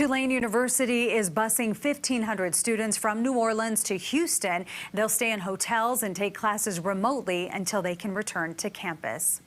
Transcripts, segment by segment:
Tulane University is busing 1,500 students from New Orleans to Houston. They'll stay in hotels and take classes remotely until they can return to campus.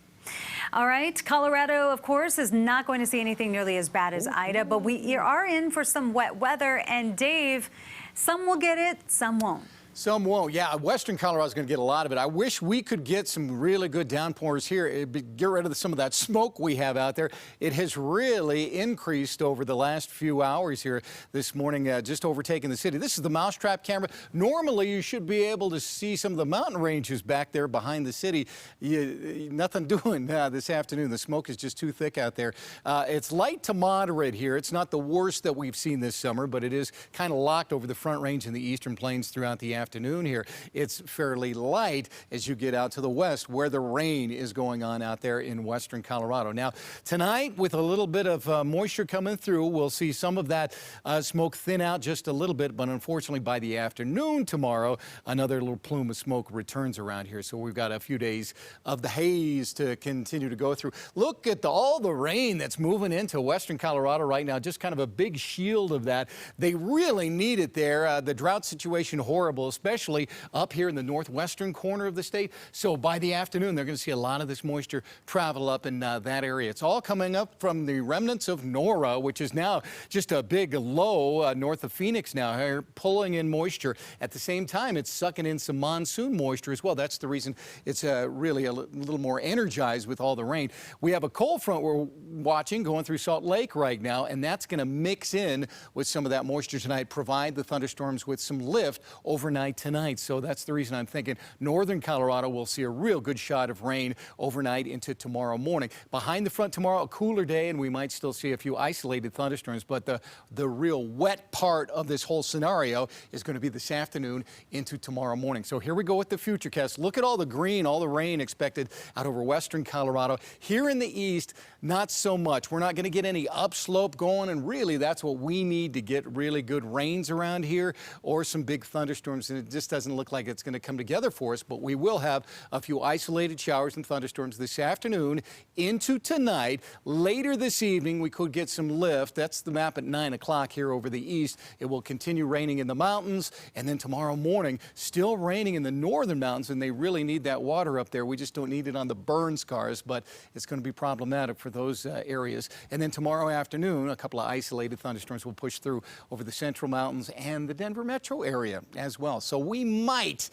All right, Colorado, of course, is not going to see anything nearly as bad as Ida, but we are in for some wet weather. And Dave, some will get it, some won't. Some won't. Yeah, Western Colorado is going to get a lot of it. I wish we could get some really good downpours here. Get rid of some of that smoke we have out there. It has really increased over the last few hours here this morning, just overtaking the city. This is the mousetrap camera. Normally, you should be able to see some of the mountain ranges back there behind the city. Nothing doing this afternoon. The smoke is just too thick out there. It's light to moderate here. It's not the worst that we've seen this summer, but it is kind of locked over the Front Range and the eastern plains throughout the afternoon here. It's fairly light as you get out to the west where the rain is going on out there in western Colorado. Now, tonight, with a little bit of moisture coming through, we'll see some of that smoke thin out just a little bit, but unfortunately by the afternoon tomorrow, another little plume of smoke returns around here. So we've got a few days of the haze to continue to go through. Look at all the rain that's moving into western Colorado right now, just kind of a big shield of that. They really need it there. The drought situation horrible, especially up here in the northwestern corner of the state. So by the afternoon, they're going to see a lot of this moisture travel up in that area. It's all coming up from the remnants of Nora, which is now just a big low north of Phoenix now, here, pulling in moisture. At the same time, it's sucking in some monsoon moisture as well. That's the reason it's really a little more energized with all the rain. We have a cold front we're watching going through Salt Lake right now, and that's going to mix in with some of that moisture tonight, provide the thunderstorms with some lift overnight tonight. So that's the reason I'm thinking northern Colorado will see a real good shot of rain overnight into tomorrow morning. Behind the front tomorrow, a cooler day, and we might still see a few isolated thunderstorms, but the real wet part of this whole scenario is going to be this afternoon into tomorrow morning. So here we go with the FUTURECAST. Look at all the green, all the rain expected out over western Colorado. Here in the east, not so much. We're not going to get any upslope going, and really that's what we need to get really good rains around here or some big thunderstorms. And it just doesn't look like it's going to come together for us, but we will have a few isolated showers and thunderstorms this afternoon into tonight. Later this evening, we could get some lift. That's the map at 9 o'clock here over the east. It will continue raining in the mountains, and then tomorrow morning, still raining in the northern mountains, and they really need that water up there. We just don't need it on the burn scars, but it's going to be problematic for those areas. And then tomorrow afternoon, a couple of isolated thunderstorms will push through over the central mountains and the Denver metro area as well. So we might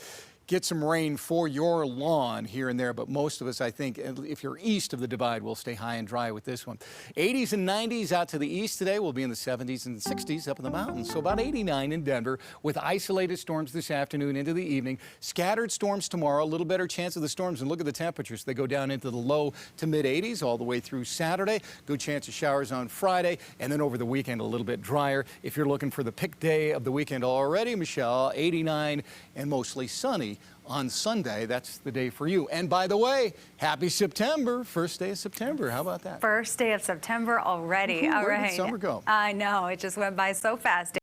get some rain for your lawn here and there, but most of us, I think, if you're east of the divide, will stay high and dry with this one. 80s and 90s out to the east today. We'll be in the 70s and 60s up in the mountains. So about 89 in Denver with isolated storms this afternoon into the evening. Scattered storms tomorrow, a little better chance of the storms. And look at the temperatures. They go down into the low to mid 80s all the way through Saturday. Good chance of showers on Friday. And then over the weekend, a little bit drier. If you're looking for the pick day of the weekend already, Michelle, 89 and mostly sunny on Sunday. That's the day for you. And by the way, happy September. First day of September. How about that? First day of September already. Ooh, all where right. did summer go? I know. It just went by so fast.